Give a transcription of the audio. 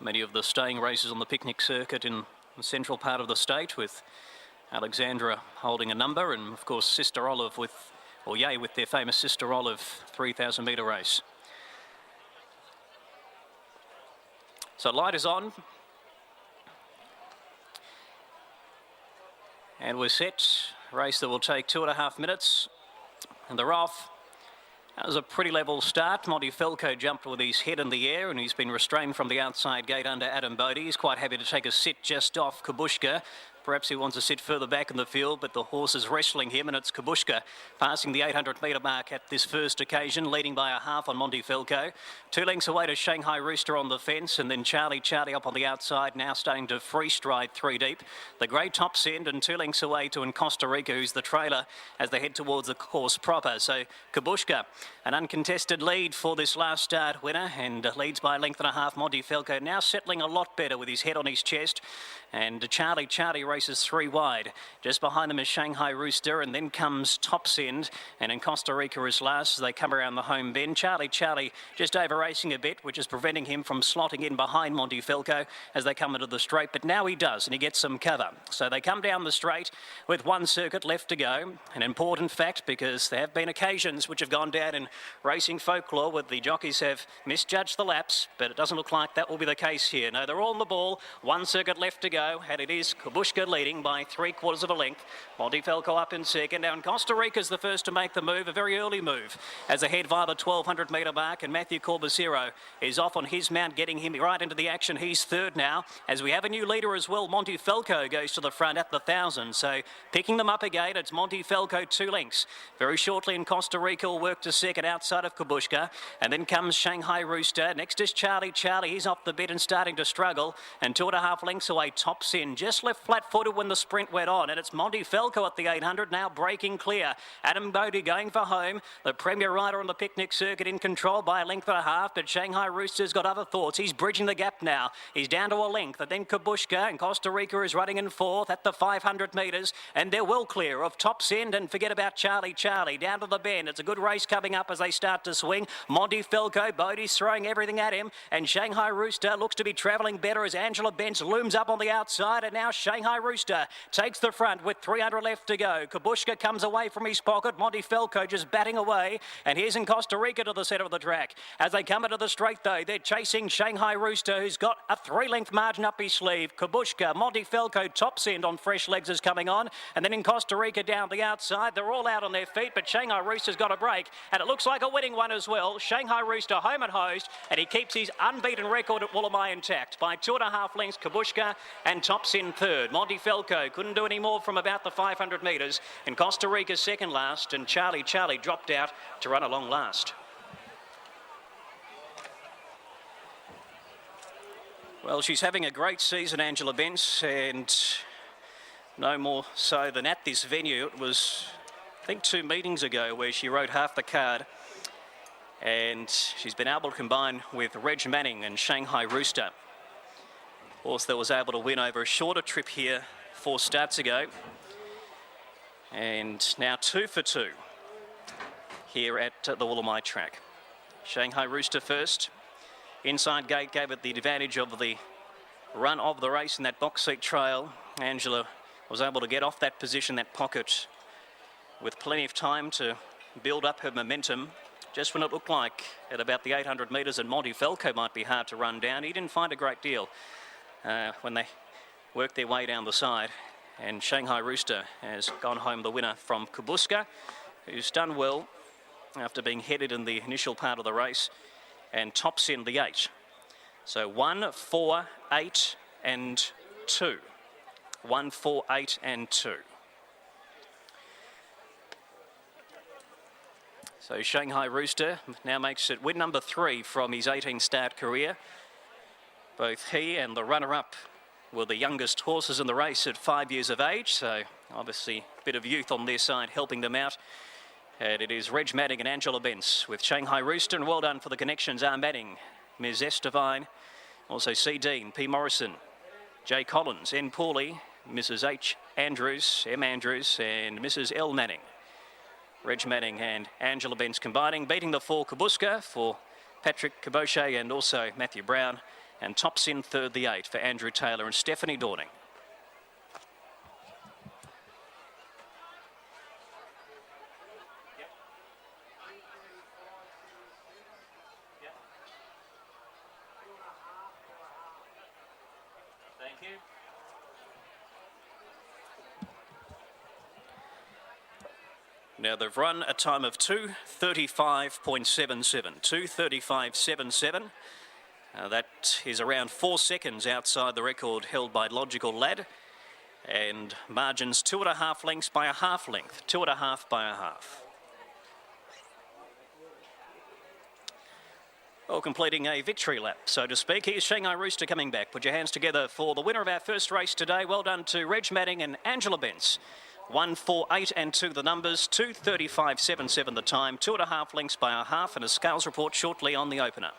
many of the staying races on the picnic circuit in the central part of the state, with Alexandra holding a number, and of course Sister Olive with their famous Sister Olive 3,000 metre race. So light is on. And we're set. Race that will take 2.5 minutes. And they're off. That was a pretty level start. Monty Felco jumped with his head in the air, and he's been restrained from the outside gate under Adam Bodie. He's quite happy to take a sit just off Kabushka. Perhaps he wants to sit further back in the field, but the horse is wrestling him, and it's Kabushka passing the 800 metre mark at this first occasion, leading by a half on Monty Felco. 2 lengths away to Shanghai Rooster on the fence, and then Charlie up on the outside, now starting to free stride 3 deep. The grey Top Send, and 2 lengths away to In Costa Rica, who's the trailer as they head towards the course proper. So Kabushka, an uncontested lead for this last start winner, and leads by a length and a half. Monty Felco now settling a lot better with his head on his chest. And Charlie races 3 wide. Just behind them is Shanghai Rooster, and then comes Top Send, and In Costa Rica is last as they come around the home bend. Charlie just over racing a bit, which is preventing him from slotting in behind Monty Felco as they come into the straight, but now he does, and he gets some cover. So they come down the straight with 1 circuit left to go. An important fact, because there have been occasions which have gone down in racing folklore where the jockeys have misjudged the laps, but it doesn't look like that will be the case here. No, they're all on the ball. 1 circuit left to go, and it is Kabushka leading by 3/4 of a length. Monty Felco up in second. Now in Costa Rica's the first to make the move, a very early move, as ahead via the 1,200 metre mark, and Matthew Corbacero is off on his mount, getting him right into the action. He's third now, as we have a new leader as well. Monty Felco goes to the front at the 1,000, so picking them up again, it's Monty Felco 2 lengths. Very shortly in Costa Rica will work to second outside of Kabushka, and then comes Shanghai Rooster. Next is Charlie, he's off the bit and starting to struggle, and 2.5 lengths away Top Send, just left flat-footed when the sprint went on, and it's Monty Felco at the 800 now breaking clear. Adam Bodie going for home, the premier rider on the picnic circuit in control by a length and a half, but Shanghai Rooster's got other thoughts. He's bridging the gap now. He's down to a length, and then Kabushka, and Costa Rica is running in 4th at the 500 metres, and they're well clear of Top Send, and forget about Charlie down to the bend. It's a good race coming up as they start to swing. Monty Felco, Bodie's throwing everything at him, and Shanghai Rooster looks to be travelling better as Angela Benz looms up on the outside, and now Shanghai Rooster takes the front with 300 left to go. Kabushka comes away from his pocket. Monty Felco just batting away, and here's In Costa Rica to the centre of the track. As they come into the straight though, they're chasing Shanghai Rooster, who's got a 3-length margin up his sleeve. Kabushka, Monty Felco, Top Send on fresh legs is coming on, and then In Costa Rica down the outside. They're all out on their feet, but Shanghai Rooster's got a break, and it looks like a winning one as well. Shanghai Rooster home and host, and he keeps his unbeaten record at Woolamai intact by 2.5 lengths. Kabushka and Top Send third. Monty Felco couldn't do any more from about the 500 metres. In Costa Rica second last, and Charlie dropped out to run along last. Well, she's having a great season, Angela Benz, and no more so than at this venue. It was, I think, 2 meetings ago where she rode half the card, and she's been able to combine with Reg Manning and Shanghai Rooster. Horse that was able to win over a shorter trip here 4 starts ago, and now 2 for 2 here at the Woolamai track. Shanghai Rooster first. Inside gate gave it the advantage of the run of the race in that box seat trail. Angela was able to get off that position, that pocket, with plenty of time to build up her momentum. Just when it looked like at about the 800 metres and Monty Felco might be hard to run down, he didn't find a great deal when they worked their way down the side. And Shanghai Rooster has gone home the winner from Kabushka, who's done well after being headed in the initial part of the race, and Top Send the 8. So 1, 4, 8 and 2. 1, 4, 8 and 2. So Shanghai Rooster now makes it win number 3 from his 18-start career. Both he and the runner-up were the youngest horses in the race at 5 years of age, so obviously a bit of youth on their side helping them out. And it is Reg Manning and Angela Benz with Shanghai Rooster, and well done for the connections. R. Manning, Ms. S. Devine, also C. Dean, P. Morrison, J. Collins, N. Pooley, Mrs. H. Andrews, M. Andrews, and Mrs. L. Manning. Reg Manning and Angela Benz combining, beating the 4 Kabushka for Patrick Caboche and also Matthew Brown, And tops in third, the 8 for Andrew Taylor and Stephanie Dorning. Thank you. Now they've run a time of 2:35.77, 2:35.77. That is around 4 seconds outside the record held by Logical Lad. And margins 2.5 lengths by a half length, 2.5 by a half. Well, completing a victory lap, so to speak. Here's Shanghai Rooster coming back. Put your hands together for the winner of our first race today. Well done to Reg Manning and Angela Bence. 1, 4, 8 and 2 the numbers, 2:35.77 the time, 2.5 lengths by a half, and a scales report shortly on the opener.